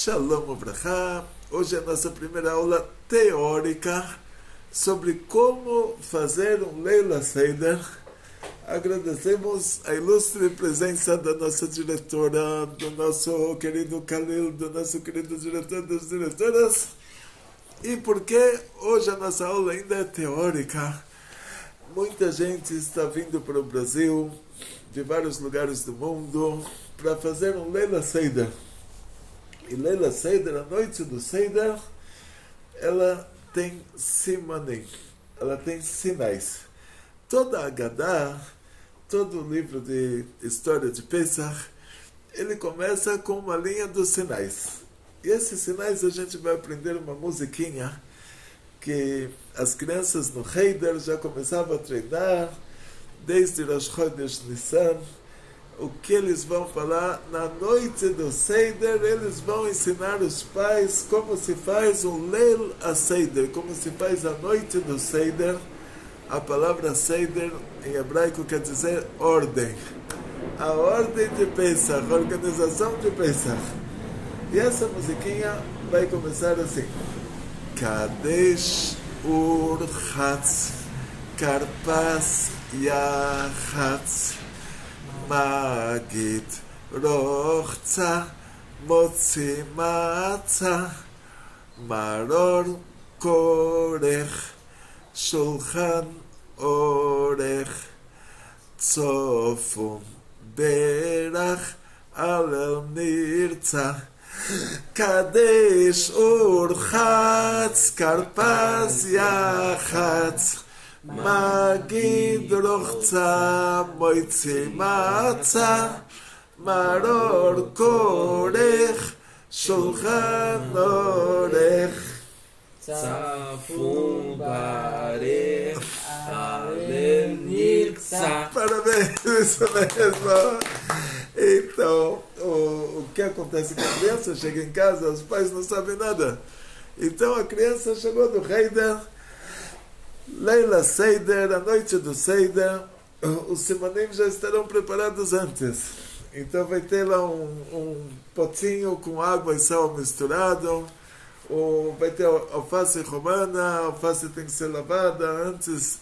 Shalom Ubrachá. Hoje é a nossa primeira aula teórica sobre como fazer um Leila Seder. Agradecemos a ilustre presença da nossa diretora, do nosso querido Khalil, do nosso querido diretor das diretoras. E porque hoje a nossa aula ainda é teórica, muita gente está vindo para o Brasil, de vários lugares do mundo, para fazer um Leila Seder. E Leila Seder, a noite do Seder, ela tem simanim, ela tem sinais. Toda a Haggadah, todo o livro de história de Pesach, ele começa com uma linha dos sinais. E esses sinais a gente vai aprender uma musiquinha que as crianças no Heider já começavam a treinar desde Rosh Chodesh Nissan. O que eles vão falar na noite do Seder, eles vão ensinar os pais como se faz um Leil HaSeder, como se faz a noite do Seder. A palavra Seder em hebraico quer dizer ordem. A ordem de Pesach, a organização de Pesach. E essa musiquinha vai começar assim: Kadesh Urchatz Karpas Yachatz Magid Rochza Motzi Matza Maror Korech Shulchan Orech Tzofun Berach Alel Nirtza Kadesh Urchatz Karpas Yachatz Magid Rochza Moitzi Matza Maror Korech Shulchan Orech Tzafun Barech Alel Nirtza. Parabéns, isso mesmo. Então, o que acontece com a criança? Chega em casa, os pais não sabem nada. Então a criança chegou do Heider, Leila Seder, a noite do Seder, os simanim já estarão preparados antes. Então vai ter lá um potinho com água e sal misturado, vai ter alface romana, a alface tem que ser lavada antes,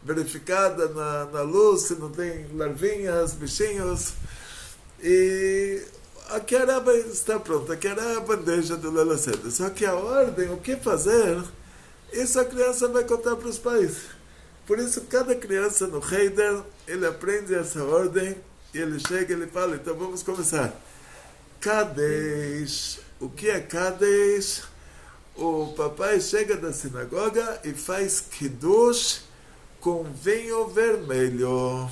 verificada na luz, se não tem larvinhas, bichinhos. E a Kiara está pronta, a Kiara é a bandeja do Leila Seder. Só que a ordem, o que fazer, isso a criança vai contar para os pais. Por isso, cada criança no Heider, ele aprende essa ordem, e ele chega e ele fala: então vamos começar. Kadesh. O que é Kadesh? O papai chega da sinagoga e faz Kiddush com vinho vermelho.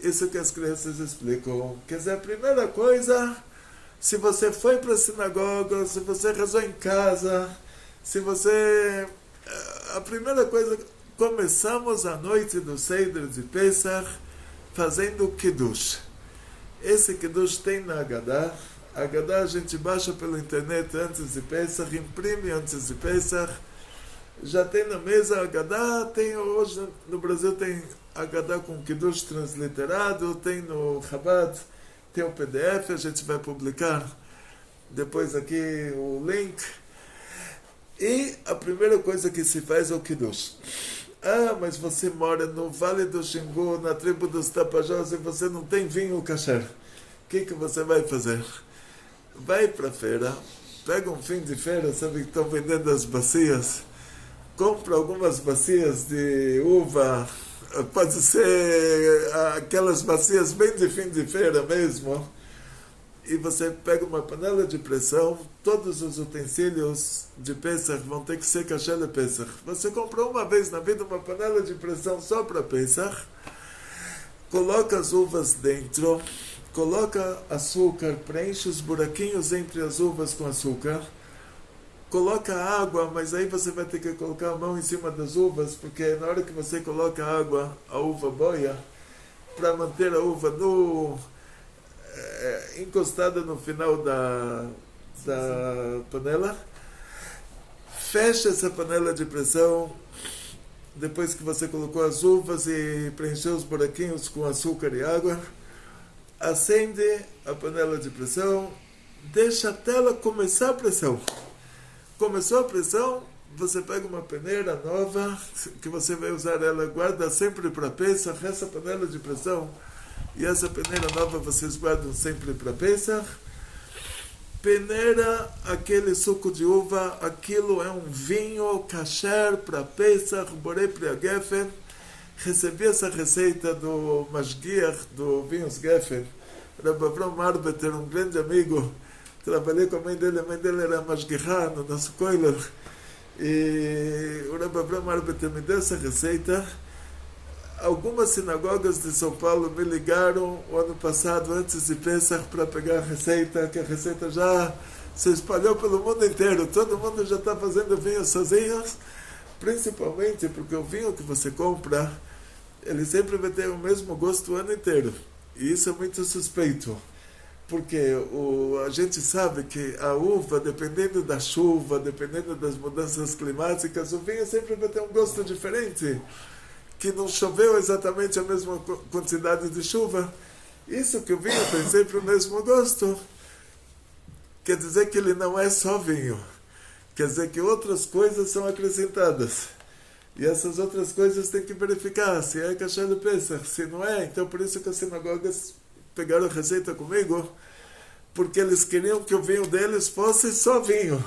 Isso que as crianças explicam. Quer dizer, a primeira coisa, se você foi para a sinagoga, se você rezou em casa, se você... A primeira coisa, começamos a noite do Seder de Pesach fazendo Kiddush. Esse Kiddush tem na Haggadah. A Haggadah a gente baixa pela internet antes de Pesach, imprime antes de Pesach. Já tem na mesa a Haggadah, tem hoje no Brasil tem Haggadah com Kiddush transliterado, tem no Chabad, tem o PDF, a gente vai publicar depois aqui o link. E a primeira coisa que se faz é o Kiddush. Ah, mas você mora no Vale do Xingu, na tribo dos Tapajós, e você não tem vinho kasher. O que você vai fazer? Vai para a feira, pega um fim de feira, sabe que estão vendendo as bacias, compra algumas bacias de uva, pode ser aquelas bacias bem de fim de feira mesmo, e você pega uma panela de pressão, todos os utensílios de Pesach vão ter que ser kasher de Pesach. Você comprou uma vez na vida uma panela de pressão só para Pesach, coloca as uvas dentro, coloca açúcar, preenche os buraquinhos entre as uvas com açúcar, coloca água, mas aí você vai ter que colocar a mão em cima das uvas, porque na hora que você coloca a água, a uva boia, para manter a uva encostada no final da panela. Fecha essa panela de pressão, depois que você colocou as uvas e preencheu os buraquinhos com açúcar e água. Acende a panela de pressão, deixa até ela começar a pressão. Começou a pressão, você pega uma peneira nova, que você vai usar ela, guarda sempre para Pesach, essa panela de pressão, e essa peneira nova vocês guardam sempre para Pesach. Peneira aquele suco de uva, aquilo é um vinho kasher para Pesach, Borei Pri Geffen. Recebi essa receita do Mashgiach, do Vinhos Geffen, Rabbi Avram Arbeter, um grande amigo. Trabalhei com a mãe dele era Mashgiachá no nosso Koiler. E o Rabbi Avram Arbeter me deu essa receita. Algumas sinagogas de São Paulo me ligaram o ano passado, antes de Pesach, para pegar a receita, que a receita já se espalhou pelo mundo inteiro. Todo mundo já está fazendo vinho sozinhos, principalmente porque o vinho que você compra, ele sempre vai ter o mesmo gosto o ano inteiro. E isso é muito suspeito, porque a gente sabe que a uva, dependendo da chuva, dependendo das mudanças climáticas, o vinho sempre vai ter um gosto diferente, que não choveu exatamente a mesma quantidade de chuva. Isso que o vinho tem sempre o mesmo gosto, quer dizer que ele não é só vinho, quer dizer que outras coisas são acrescentadas. E essas outras coisas tem que verificar se é kasher de Pesach, se não é. Então por isso que as sinagogas pegaram a receita comigo, porque eles queriam que o vinho deles fosse só vinho,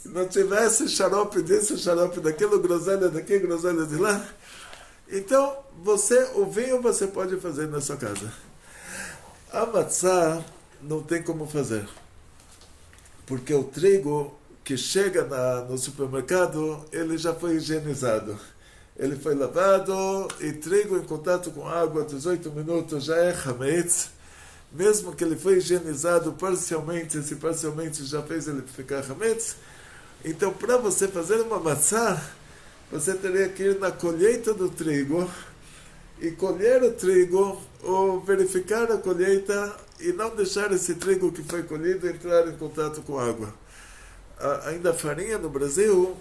não tivesse xarope disso, xarope daquilo, groselha daqui, groselha de lá. Então o vinho você pode fazer na sua casa. A matzá não tem como fazer, porque o trigo que chega no supermercado, ele já foi higienizado. Ele foi lavado, e trigo em contato com água 18 minutos já é hametz. Mesmo que ele foi higienizado parcialmente, se parcialmente já fez ele ficar hametz. Então, para você fazer uma matzá, você teria que ir na colheita do trigo, e colher o trigo, ou verificar a colheita, e não deixar esse trigo que foi colhido entrar em contato com água. Ainda a farinha no Brasil,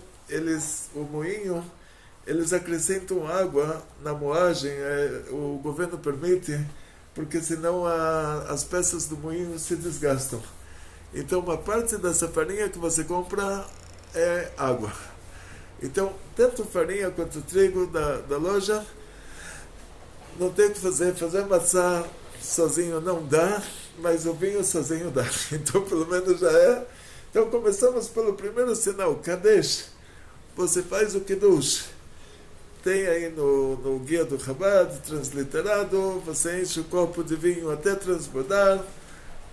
o moinho, eles acrescentam água na moagem, o governo permite, porque senão as peças do moinho se desgastam. Então uma parte dessa farinha que você compra é água. Então tanto farinha quanto trigo da loja, não tem o que fazer matzá sozinho não dá, mas o vinho sozinho dá. Então pelo menos já é. Então começamos pelo primeiro sinal, Kadesh. Você faz o Kiddush. Tem aí no guia do Chabad, transliterado, você enche o copo de vinho até transbordar.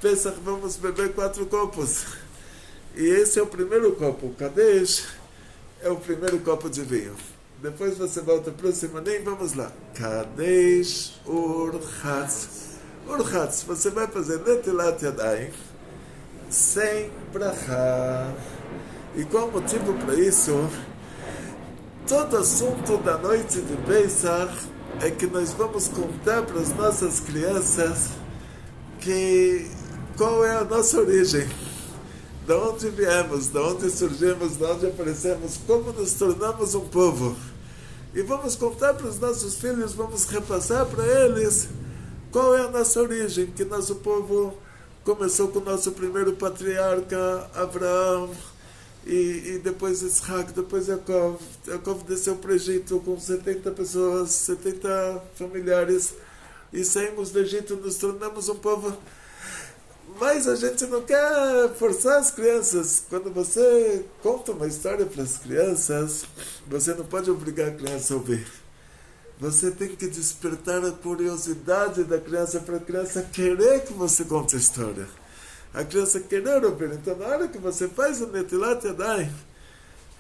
Pesach, vamos beber 4 copos. E esse é o primeiro copo. O Kadesh é o primeiro copo de vinho. Depois você volta para o Simanim, vamos lá. Kadesh Urchatz. Urchatz, você vai fazer Netilat Yadayim sem brachá. E qual o motivo para isso? Todo assunto da noite de Pesach é que nós vamos contar para as nossas crianças qual é a nossa origem, de onde viemos, de onde surgimos, de onde aparecemos, como nos tornamos um povo. E vamos contar para os nossos filhos, vamos repassar para eles qual é a nossa origem, que nosso povo começou com o nosso primeiro patriarca, Abraão, e depois Isaac, depois Jacob. Jacob desceu para o Egito com 70 pessoas, 70 familiares, e saímos do Egito, nos tornamos um povo. Mas a gente não quer forçar as crianças. Quando você conta uma história para as crianças, você não pode obrigar a criança a ouvir. Você tem que despertar a curiosidade da criança, para a criança querer que você conte a história. A criança querer ouvir. Então, na hora que você faz o Netilat Yadayim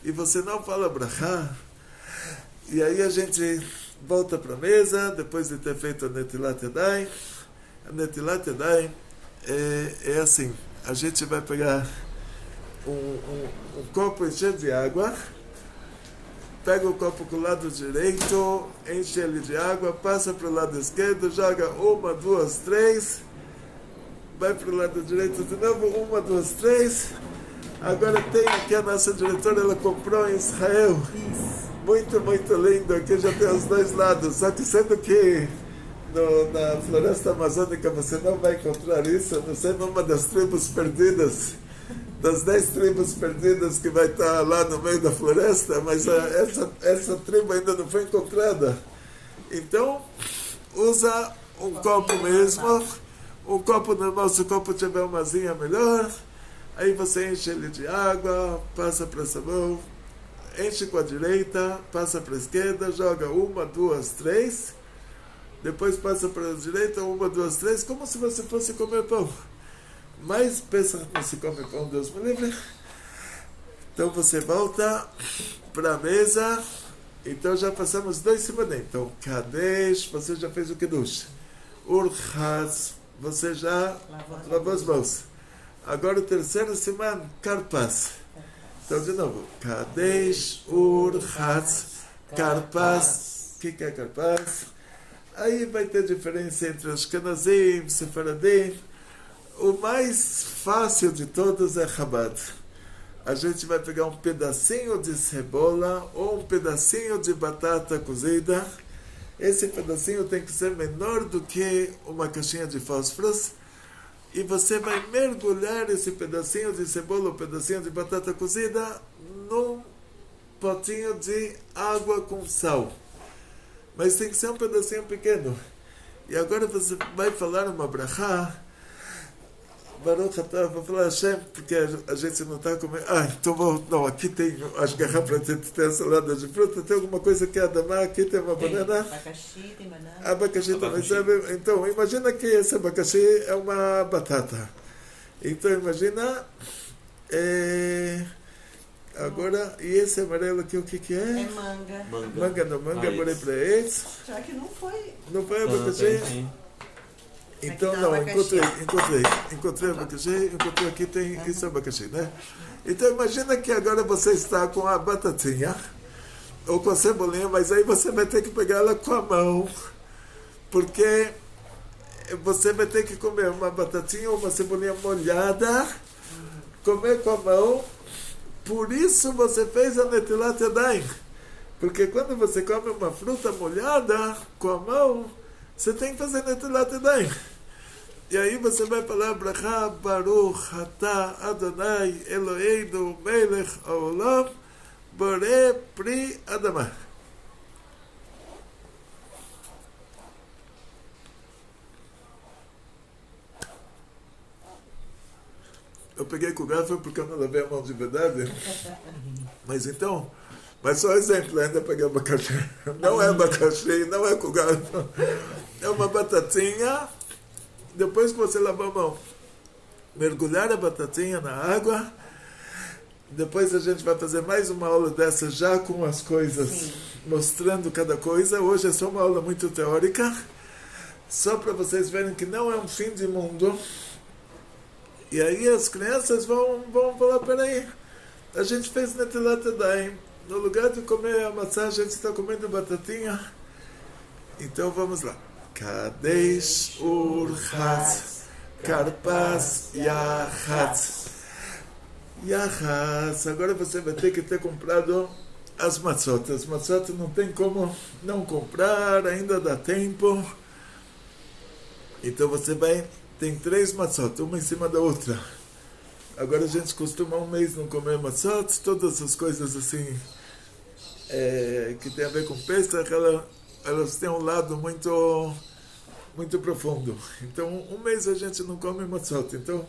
e você não fala brachá, e aí a gente volta para a mesa, depois de ter feito o Netilat Yadayim. A Netilat Yadayim é assim: a gente vai pegar um copo encher de água, pega o copo com o lado direito, enche ele de água, passa para o lado esquerdo, joga 1, 2, 3, vai para o lado direito de novo, 1, 2, 3. Agora tem aqui a nossa diretora, ela comprou em Israel. Muito, muito lindo. Aqui já tem os dois lados, só que sendo que na floresta amazônica você não vai encontrar isso, a não ser numa das tribos perdidas, das 10 tribos perdidas que vai estar lá no meio da floresta, mas essa tribo ainda não foi encontrada. Então, usa um copo mesmo, um copo normal, se o copo tiver uma asinha melhor, aí você enche ele de água, passa para essa mão, enche com a direita, passa para a esquerda, joga 1, 2, 3, depois passa para a direita, 1, 2, 3, como se você fosse comer pão. Mas pensa não se come pão, Deus me livre. Então você volta para a mesa. Então já passamos 2 simanim. Então, Kadesh, você já fez o Kiddush. Urchatz, você já lavou as mãos. Agora o terceiro siman, Karpas. Então de novo, Kadesh, Urchatz, Karpas. O que é Karpas? Aí vai ter diferença entre Ashkenazim, Sefaradim. O mais fácil de todos é Chabad. A gente vai pegar um pedacinho de cebola ou um pedacinho de batata cozida. Esse pedacinho tem que ser menor do que uma caixinha de fósforos. E você vai mergulhar esse pedacinho de cebola ou pedacinho de batata cozida num potinho de água com sal. Mas tem que ser um pedacinho pequeno. E agora você vai falar uma brachá. Baruch atah, vou falar Hashem, porque a gente não está comendo. Então não, aqui tem as garrafas, tem a salada de fruta, tem alguma coisa que é adamá, aqui tem uma banana. Abacaxi, tem banana. Abacaxi também, sabe? Então, imagina que esse abacaxi é uma batata. Então, imagina. Agora, e esse amarelo aqui, o que é? É manga. Manga não, manga, morei para esse. Será que não foi? Não foi abacaxi? Então, não, encontrei abacaxi, encontrei aqui, tem isso abacaxi, né? Então, imagina que agora você está com a batatinha, ou com a cebolinha, mas aí você vai ter que pegar ela com a mão, porque você vai ter que comer uma batatinha ou uma cebolinha molhada, comer com a mão, por isso você fez a Netilat Yadayim, porque quando você come uma fruta molhada com a mão, você tem que fazer Netilat Yadayim. E aí você vai falar Brachá, Baruch, Atah, Adonai, Eloheinu, Melech, Haolam, Boré, Pri, Adamah. Eu peguei com o garfo porque eu não lavei a mão de verdade. Mas então, mas só exemplo, ainda peguei abacaxi. Não é abacaxi, não é com o garfo. É uma batatinha. Depois que você lavar a mão, mergulhar a batatinha na água. Depois a gente vai fazer mais uma aula dessa já com as coisas, sim, mostrando cada coisa. Hoje é só uma aula muito teórica, só para vocês verem que não é um fim de mundo. E aí as crianças vão falar, peraí, a gente fez Netilat Yadayim, no lugar de comer a maçã, a gente está comendo batatinha. Então vamos lá. Kadesh, Urchatz, Karpas, Yachatz. Yachatz, agora você vai ter que ter comprado as matzot. As matzot não tem como não comprar, ainda dá tempo. Então você vai, tem 3 matzot, uma em cima da outra. Agora a gente costuma um mês não comer matzot, todas essas coisas assim, que tem a ver com Pesach, elas têm um lado muito, muito profundo. Então, um mês a gente não come matzot. Então,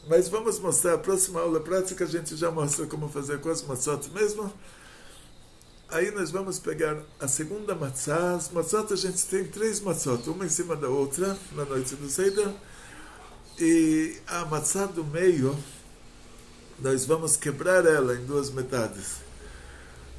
mas vamos mostrar, a próxima aula prática a gente já mostra como fazer com as matzot mesmo. Aí nós vamos pegar a segunda matzah. As matzot a gente tem 3 matzot, uma em cima da outra, na noite do Seder. E a matzah do meio, nós vamos quebrar ela em 2 metades.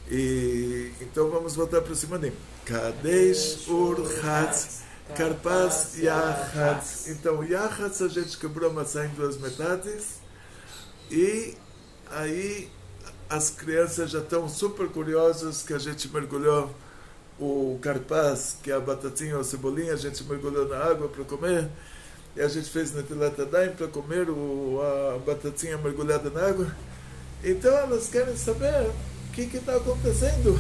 E então vamos voltar para o simanim. Kadesh, Urchatz, Karpas, Yachatz. Então, Yachatz a gente quebrou a maçã em 2 metades. E aí as crianças já estão super curiosas que a gente mergulhou o Karpas, que é a batatinha ou a cebolinha, a gente mergulhou na água para comer. E a gente fez Netilat Yadayim para comer a batatinha mergulhada na água. Então elas querem saber o que está acontecendo.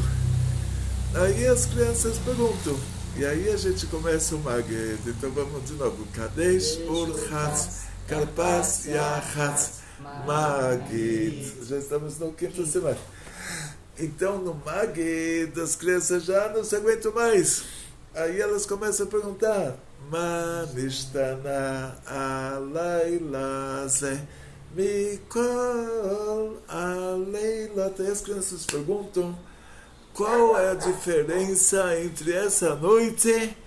Aí as crianças perguntam, E aí a gente começa o Magid. Então vamos de novo. Kadesh Urchatz Karpas Yachatz Magid. Já estamos no quinto semana. Então no Magid as crianças já não se aguentam mais. Aí elas começam a perguntar: Ma nishtana alayla ze mikol alayla. Aí as crianças perguntam: qual é a diferença entre essa noite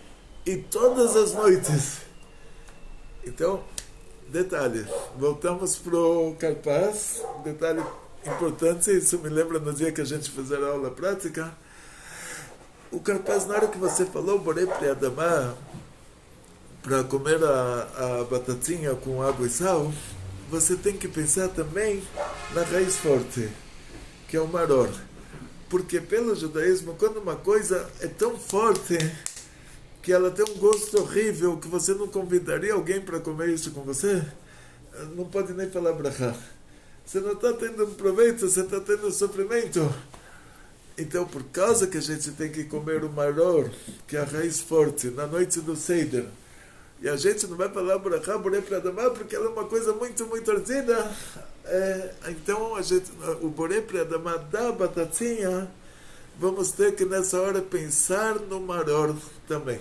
e todas as noites? Então, detalhe, voltamos para o Karpas, detalhe importante, isso me lembra no dia que a gente fez a aula prática. O Karpas, na hora que você falou Borei Priadamá, para comer a batatinha com água e sal, você tem que pensar também na raiz forte, que é o maror. Porque pelo judaísmo, quando uma coisa é tão forte que ela tem um gosto horrível, que você não convidaria alguém para comer isso com você, não pode nem falar brachá. Você não está tendo um proveito, você está tendo um sofrimento. Então, por causa que a gente tem que comer o maror, que é a raiz forte, na noite do Seder, e a gente não vai falar brachá, borei para damar, porque ela é uma coisa muito, muito ardida. Então o Borei Priadamá da batatinha, vamos ter que nessa hora pensar no maror também,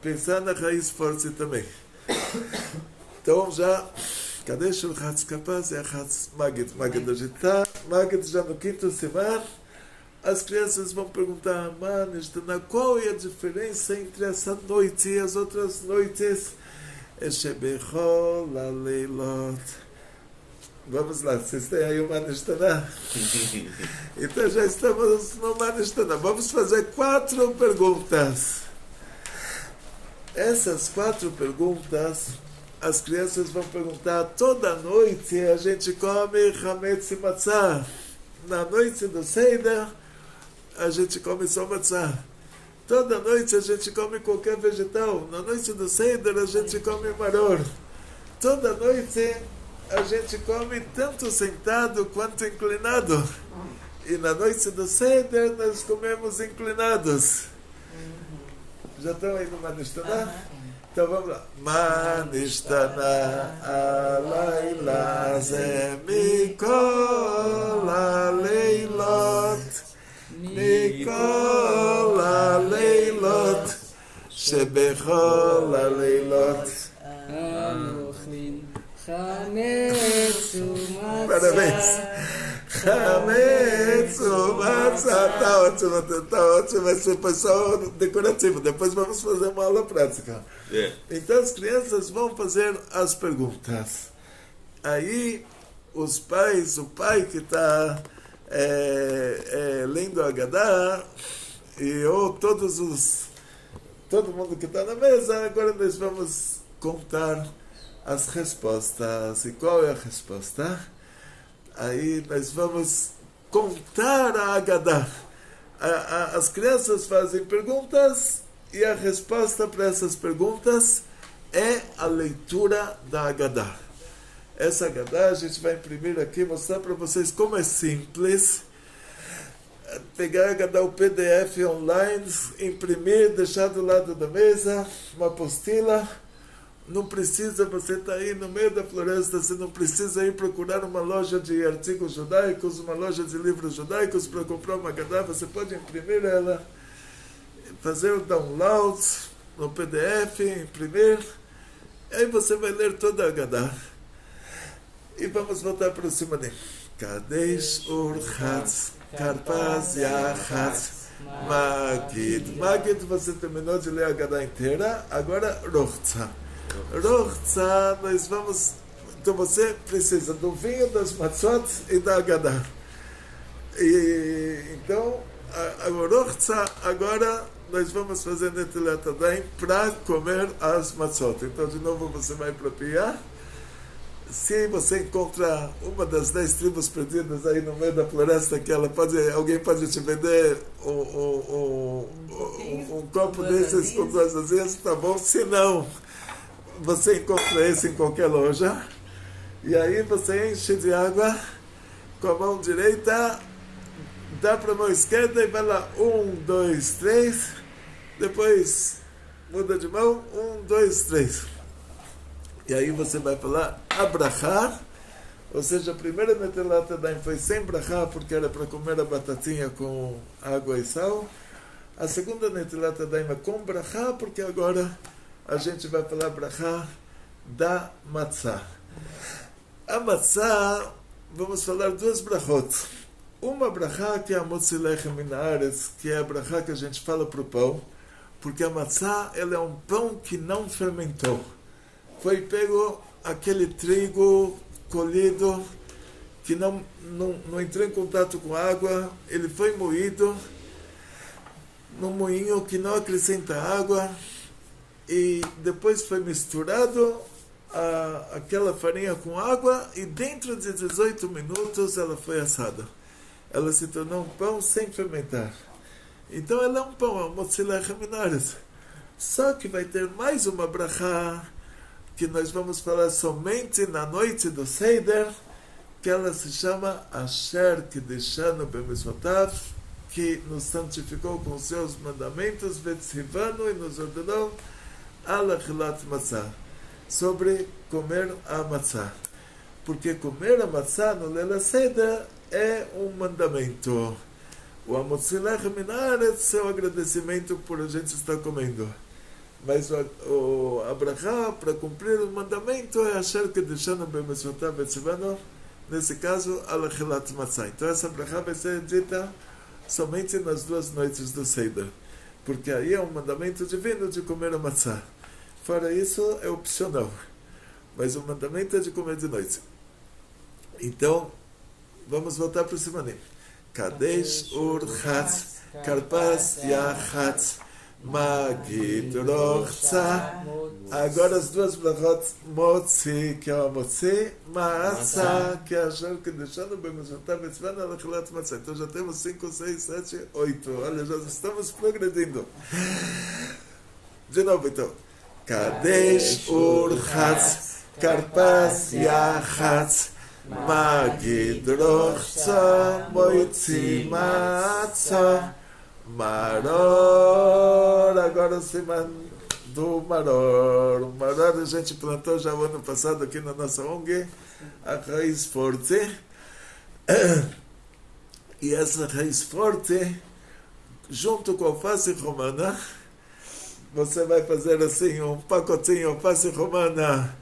pensar na raiz forte também. Então já Kadesh Urchatz Karpas Yachatz Magid. A gente está Magid já no quinto semana. As crianças vão perguntar: Manistana, qual é a diferença entre essa noite e as outras noites? Eshebechol Aleilot. Vamos lá, vocês têm aí o Manistana? Então já estamos no Manistana. Vamos fazer 4 perguntas. Essas 4 perguntas, as crianças vão perguntar: toda noite a gente come Hametz e Matzah. Na noite do Seder, a gente come só Matzah. Toda noite a gente come qualquer vegetal. Na noite do Seder, a gente come maror. Toda noite a gente come tanto sentado quanto inclinado. E na noite do Seder nós comemos inclinados. Já estão aí no Manistana? Então vamos lá. Manistana alayla ze mikol aleilot mikol aleilot shebechol aleilot. Parabéns. Hametz umatzah. Tá ótimo, esse foi só decorativo. Depois vamos fazer uma aula prática. Então as crianças vão fazer as perguntas. Aí os pais, o pai que está lendo a Haggadah, e todo mundo que está na mesa, agora nós vamos contar as respostas. E qual é a resposta? Aí nós vamos contar a Haggadah. As crianças fazem perguntas e a resposta para essas perguntas é a leitura da Haggadah. Essa Haggadah a gente vai imprimir aqui, mostrar para vocês como é simples. Pegar a Haggadah, o PDF online, imprimir, deixar do lado da mesa, uma apostila. Não precisa, você está aí no meio da floresta, você não precisa ir procurar uma loja de artigos judaicos, uma loja de livros judaicos para comprar uma Haggadah. Você pode imprimir ela, fazer o download no PDF, imprimir, aí você vai ler toda a Haggadah. E vamos voltar para o Simanim. Kadesh Urchatz Karpas Yachatz Magid. Magid, você terminou de ler a Haggadah inteira, agora Rochza. Rochza, nós vamos... Então você precisa do vinho, das matzot e da Haggadah. Então, a Rochza, agora nós vamos fazer Netilat Yadayim para comer as matzot. Então, de novo, você vai para Pia. Se você encontra uma das 10 tribos perdidas aí no meio da floresta, que alguém pode te vender um copo desses com 2 asinhas, tá bom? Se não, você encontra esse em qualquer loja. E aí você enche de água com a mão direita, dá para a mão esquerda e vai lá, 1, 2, 3, Depois muda de mão, 1, 2, 3. E aí você vai falar abrahá, ou seja, a primeira Netilat Yadayim foi sem brachá, porque era para comer a batatinha com água e sal. A segunda Netilat Yadayim é com brachá, porque agora a gente vai falar brachá da matzá. A matzá, vamos falar duas brachot. Uma brachá que é a motzi lechem min haaretz, que é a brachá que a gente fala para o pão, porque a matzá ela é um pão que não fermentou. Foi pego aquele trigo colhido, que não entrou em contato com água, ele foi moído num moinho que não acrescenta água, e depois foi misturado aquela farinha com água, e dentro de 18 minutos ela foi assada. Ela se tornou um pão sem fermentar. Então ela é um pão, é um motzi lechem min haaretz. Só que vai ter mais uma brachá, que nós vamos falar somente na noite do Seider, que ela se chama Asher Kideshanu B'Mitzvotav, que nos santificou com seus mandamentos, Vetzivanu, e nos ordenou Al Achilat Matzah, sobre comer a matzá. Porque comer a matzá no Leil HaSeder é um mandamento. O Motzi lechem min haaretz é o agradecimento por a gente estar comendo. Mas a brachá, para cumprir o mandamento, é Asher Kedeshanu B'Mitzvotav Vetzivanu, nesse caso, Al Achilat Matzah. Então essa brachá vai ser dita somente nas duas noites do Seider, porque aí é um mandamento divino de comer a matzá. Fora isso, é opcional, mas o mandamento é de comer de noite. Então, vamos voltar para o Simanim. Kadesh Urchatz Karpas Yachatz Magid Rochza. Agora as duas brachot, Motzi, que é o Motzi, Matzah, que é a Asher Kedeshanu B'Mitzvotav Vetzivanu Al Achilat Matzah. Então já temos 5, 6, 7, 8. Olha, já estamos progredindo. De novo, então. Kadesh Urchatz Karpas Yachatz Magid Rochza Moitzi Matzah Maror. Agora o Siman do Maror. Maror a gente plantou já o ano passado aqui na nossa ONG, a raiz forte. E essa raiz forte, junto com a alface romana, você vai fazer assim um pacotinho alface romana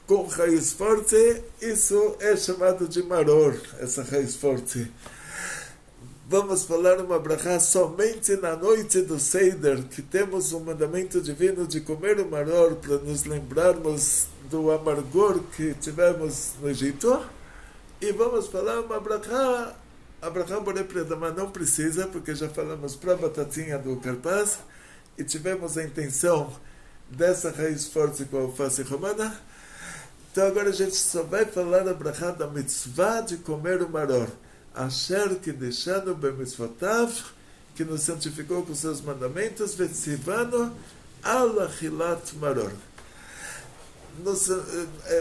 com raiz forte. Isso é chamado de maror, essa raiz forte. Vamos falar uma brachá somente na noite do Seider, que temos um mandamento divino de comer o maror para nos lembrarmos do amargor que tivemos no Egito. E vamos falar uma brachá, a brachá Borei Pri Adama não precisa, porque já falamos para a batatinha do Karpas, e tivemos a intenção dessa raiz forte com a alface romana. Então agora a gente só vai falar a brachá da mitzvah de comer o maror. Asher Kedeshanu B'Mitzvotav, que nos santificou com seus mandamentos, Vetzivanu Al Achilat Maror.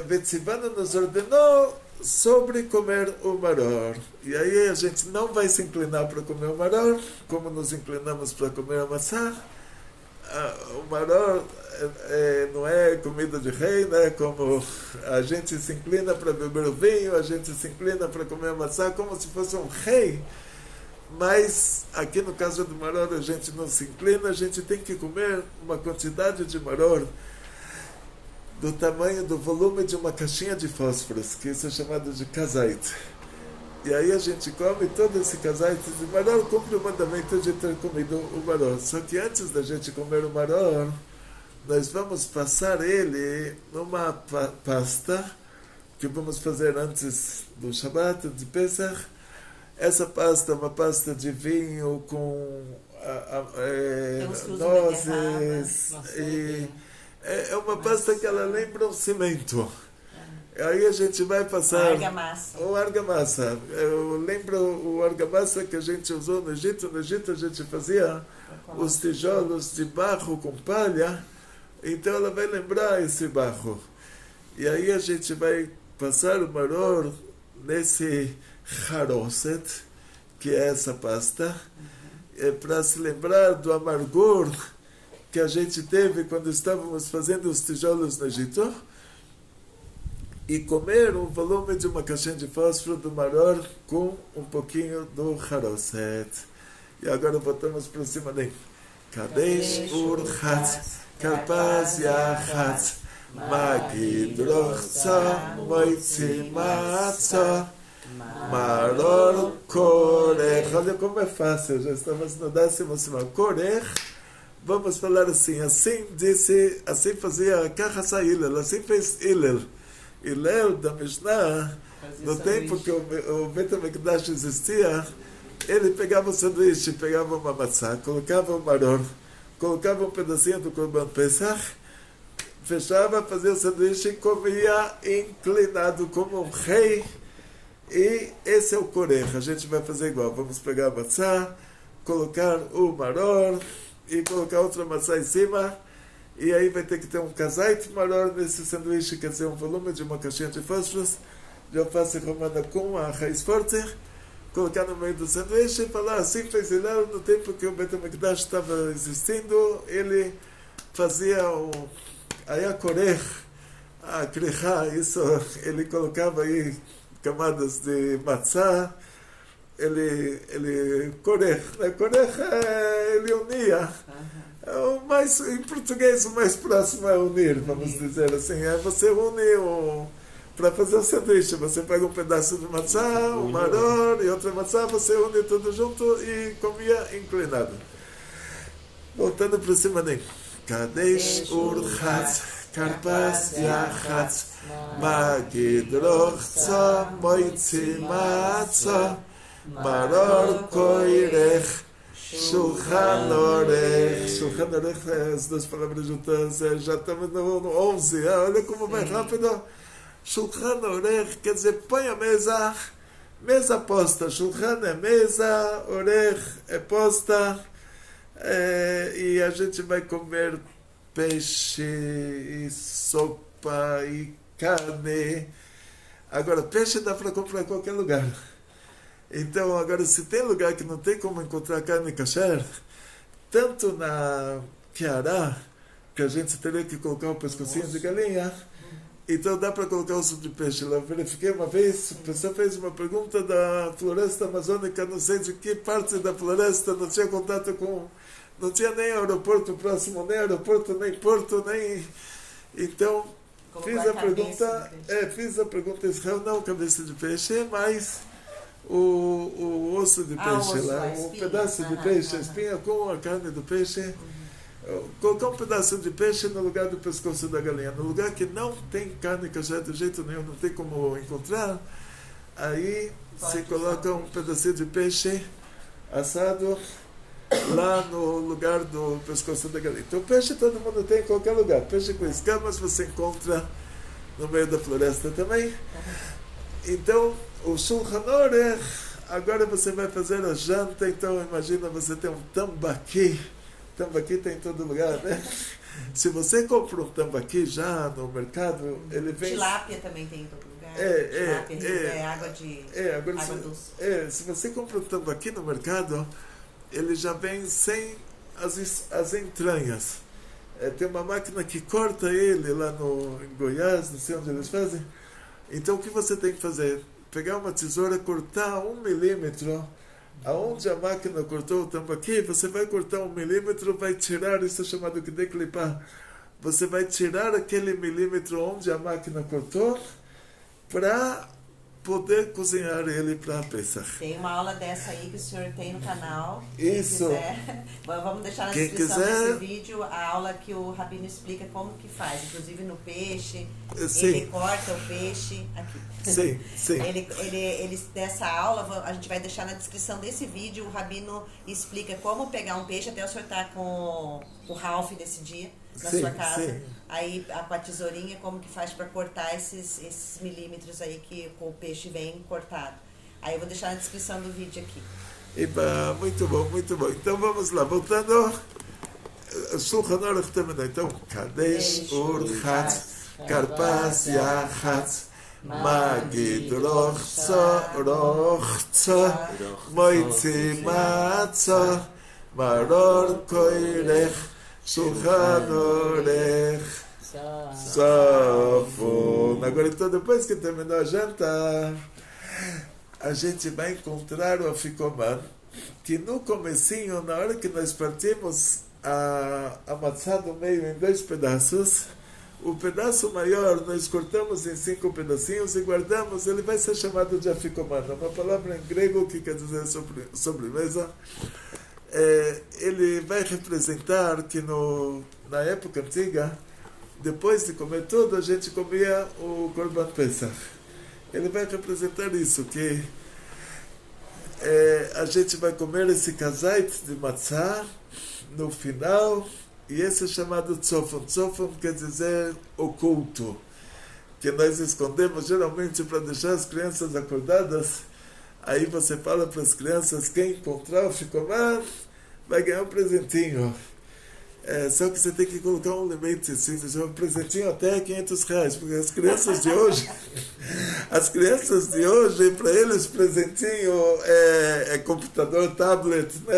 Vetzivanu nos ordenou sobre comer o maror. E aí a gente não vai se inclinar para comer o maror, como nos inclinamos para comer a maçã. O maror não é comida de rei, né? Como a gente se inclina para beber o vinho, a gente se inclina para comer a maçã como se fosse um rei. Mas aqui no caso do maror a gente não se inclina, a gente tem que comer uma quantidade de maror do tamanho, do volume de uma caixinha de fósforos, que isso é chamado de kazait. E aí a gente come todo esse kazait de maror, cumpre o mandamento de ter comido o maror. Só que antes da gente comer o maror, nós vamos passar ele numa pasta que vamos fazer antes do Shabbat, de Pesach. Essa pasta é uma pasta de vinho com nozes. É uma pasta que ela lembra um cimento. Aí a gente vai passar o argamassa. Eu lembro o argamassa que a gente usou no Egito. No Egito a gente fazia os tijolos de barro com palha. Então ela vai lembrar esse barro. E aí a gente vai passar o maror nesse haroset, que é essa pasta, para se lembrar do amargor que a gente teve quando estávamos fazendo os tijolos no Egito, e comer um volume de uma caixinha de fósforo do maror com um pouquinho do haroset. E agora voltamos para cima dele. Kadesh urchatz, karpaz yachatz, magid rochza, moitzi matzah, maror korech. Olha como é fácil, já estamos no 10º korech. Vamos falar assim, assim disse, assim fazia Kahasa Hillel, assim fez Hillel. Hillel da Mishnah, no tempo que o Beit HaMikdash existia, ele pegava o sanduíche, pegava uma maçã, colocava o maror, colocava um pedacinho do Korban Pesach, fechava, fazia o sanduíche e comia inclinado como um rei. E esse é o korech. A gente vai fazer igual. Vamos pegar a maçã, colocar o maror e colocar outra maçã em cima. E aí vai ter que ter um kazait maror nesse sanduíche, quer dizer, um volume de uma caixinha de fósforos de alface romana com a raiz forte, colocar no meio do sanduíche e falar assim fez Hillel no tempo que o Beit HaMikdash estava existindo. Ele fazia o Aya Korech, a Krechá, isso, ele colocava aí camadas de matzá, ele Korech, né? Korech ele unia. Em português, o mais próximo é unir, vamos dizer assim. Você une para fazer o sanduíche. Você pega um pedaço de maçã, um maror e outra maçã, você une tudo junto e comia inclinado. Voltando para cima dele. Kadesh urchatz, karpas yachatz, magid rochza, moitzi matzah, maror koirech, Shulchan Orech. Shulchan Orech, as duas palavras juntas, já estamos no 11. Olha como vai rápido. Shulchan Orech quer dizer põe a mesa, mesa posta. Shulchan é mesa, Orech é posta. E a gente vai comer peixe e sopa e carne. Agora, peixe dá para comprar em qualquer lugar. Então, agora, se tem lugar que não tem como encontrar carne kasher, tanto na Kiara, que a gente teria que colocar o pescocinho de galinha, então dá para colocar osso de peixe lá. Eu verifiquei uma vez, a pessoa fez uma pergunta da floresta amazônica, não sei de que parte da floresta, não tinha contato com... Não tinha nem aeroporto próximo, nem aeroporto, nem porto, nem... Então, fiz a pergunta em Israel, não cabeça de peixe, mas... O osso de peixe lá, um pedaço de peixe, a espinha com a carne do peixe, colocar um pedaço de peixe no lugar do pescoço da galinha, no lugar que não tem carne kasher de jeito nenhum, não tem como encontrar, aí se coloca um pedacinho de peixe assado lá no lugar do pescoço da galinha. Então peixe todo mundo tem em qualquer lugar, peixe com escamas você encontra no meio da floresta também. Então, o Shulchan Orech, agora você vai fazer a janta, então imagina você tem um tambaqui. Tambaqui tem em todo lugar, né? Se você compra um tambaqui já no mercado, ele vem... Tilápia também tem em todo lugar. Tilápia, água de... Agora, água doce. Se você compra um tambaqui no mercado, ele já vem sem as entranhas. Tem uma máquina que corta ele lá em Goiás, não sei onde eles fazem. Então, o que você tem que fazer? Pegar uma tesoura, cortar 1 milímetro, aonde a máquina cortou o tambaqui, você vai cortar 1 milímetro, vai tirar, isso é chamado de declipar, você vai tirar aquele milímetro onde a máquina cortou, para poder cozinhar ele para Pesach. Tem uma aula dessa aí que o senhor tem no canal. Isso. Vamos deixar na descrição desse vídeo a aula que o Rabino explica como que faz, inclusive no peixe. Sim. Ele corta o peixe aqui. Sim, sim. Ele dessa aula, a gente vai deixar na descrição desse vídeo, o Rabino explica como pegar um peixe, até o senhor tá com o Ralph nesse dia na sua casa. Sim. Aí com a tesourinha, como que faz para cortar esses milímetros aí que o peixe vem cortado. Aí eu vou deixar na descrição do vídeo aqui. Eba, muito bom, muito bom. Então vamos lá, voltando. Shulchan Orech terminou. Então, Kadesh urchatz, karpas yachatz, magid rochza, moitzi matzah, maror koirech, Shulchan Orech Sofon. Agora, então, depois que terminou a janta, a gente vai encontrar o afikoman, que no comecinho, na hora que nós partimos a matzá do meio em 2 pedaços, o pedaço maior nós cortamos em 5 pedacinhos e guardamos, ele vai ser chamado de afikoman, uma palavra em grego que quer dizer sobremesa. Ele vai representar que na época antiga, depois de comer tudo, a gente comia o Korban Pesach. Ele vai representar isso, que a gente vai comer esse kazait de matzá no final, e esse é chamado tzofon. Tzofon quer dizer oculto, que nós escondemos geralmente para deixar as crianças acordadas. Aí você fala para as crianças, quem encontrar o ficomar vai ganhar um presentinho. Só que você tem que colocar um limite, assim, um presentinho até R$500, porque as crianças de hoje, para eles presentinho é computador, tablet, né?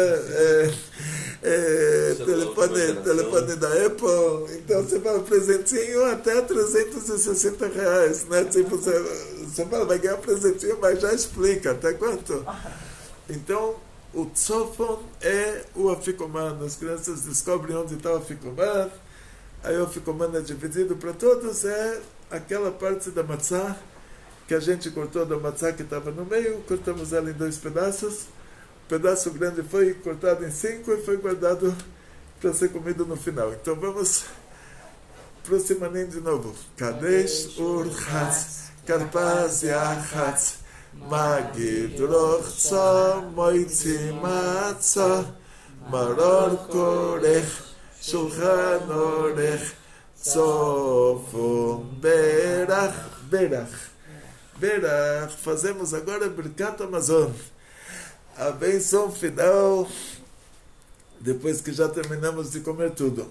Telefone da Apple. Então você fala presentinho até R$360, né? Tipo, você fala, vai ganhar um presentinho, mas já explica até quanto. Então, o tzofon é o afikoman. As crianças descobrem onde está o afikoman. Aí o afikoman é dividido para todos. É aquela parte da matzá que a gente cortou da matzá que estava no meio. Cortamos ela em 2 pedaços. O pedaço grande foi cortado em 5 e foi guardado para ser comido no final. Então vamos para o simanim de novo. Kadesh Urchatz Karpaz Yachatz Magid Rochso Moitzi Matzah Maror Korech Shulchan Orech Tzofon Berach. Fazemos agora Birkat Hamazon, a benção final, depois que já terminamos de comer tudo.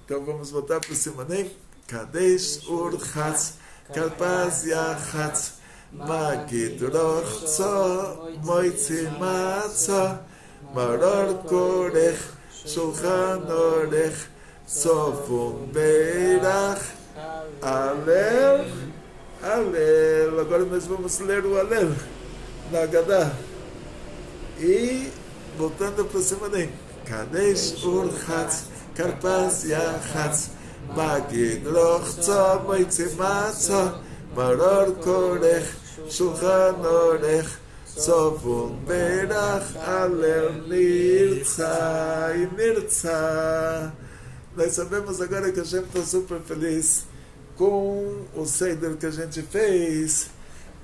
Então vamos voltar para o simanim. Kadesh Urchatz Karpaz Yachatz Magid Rochso Moitzi Matzah Maror Korech Shulchan Orech Tzofon Berach. Alel. Agora nós vamos ler o Alel na Haggadah. E voltando para o simanim. Kadesh Urchatz Karpaz Yachatz Magid Rochso Moitzi Matzah Maror Korech Shulchan Orech Tzofon Berach. Alel Nirtzah e Nirtzah. Nós sabemos agora que a gente está super feliz com o Seder que a gente fez.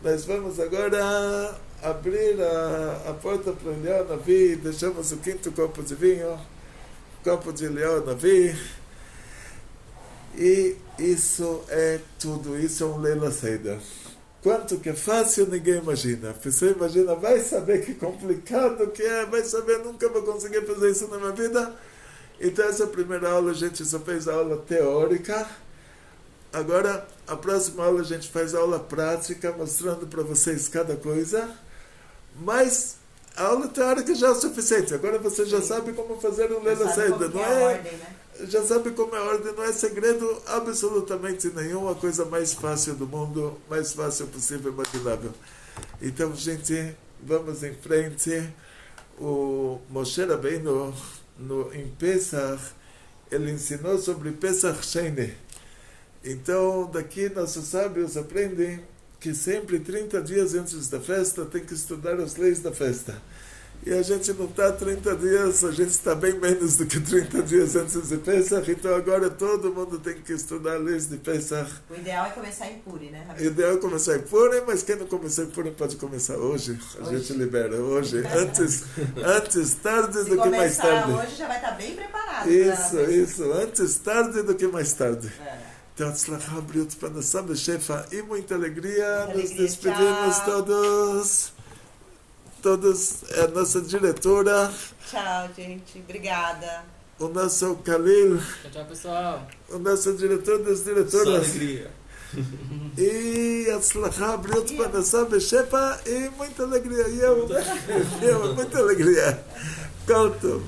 Nós vamos agora abrir a porta para o Eliyahu Navi. Deixamos o 5º copo de vinho, copo de Eliyahu Navi. E isso é tudo, isso é um Leila Seder. Quanto que é fácil, ninguém imagina. A pessoa imagina, vai saber que complicado que é, vai saber, nunca vou conseguir fazer isso na minha vida. Então essa primeira aula a gente só fez a aula teórica. Agora, a próxima aula a gente faz a aula prática, mostrando para vocês cada coisa. Mas a aula teórica já é o suficiente. Agora você já sabe como fazer um Leila Seder, não é? Ordem, né? Já sabe como é a ordem, não é segredo absolutamente nenhum, a coisa mais fácil do mundo, mais fácil possível, imaginável. Então, gente, vamos em frente. O Moshe Rabbeinu, em Pesach, ele ensinou sobre Pesach Sheni. Então, daqui nossos sábios aprendem que sempre 30 dias antes da festa tem que estudar as leis da festa. E a gente não está 30 dias, a gente está bem menos do que 30 dias antes de Pesach, então agora todo mundo tem que estudar leis de Pesach. O ideal é começar em Puri, né, Rabino? O ideal é começar em Puri, mas quem não começar em Puri pode começar hoje. A gente libera hoje, antes tarde do que mais tarde. Hoje já vai estar bem preparado. Isso, antes tarde do que mais tarde. Então, Tzlachá, Briut, Panassá, Bechefa e muita alegria. Nos despedimos todos, a nossa diretora. Tchau, gente. Obrigada. O nosso Khalil. Tchau, pessoal. O nosso diretor das diretoras. Só alegria. E Tzlachá, Briut, Panassá, Bechefa e muita alegria. E eu, muita alegria. Conto.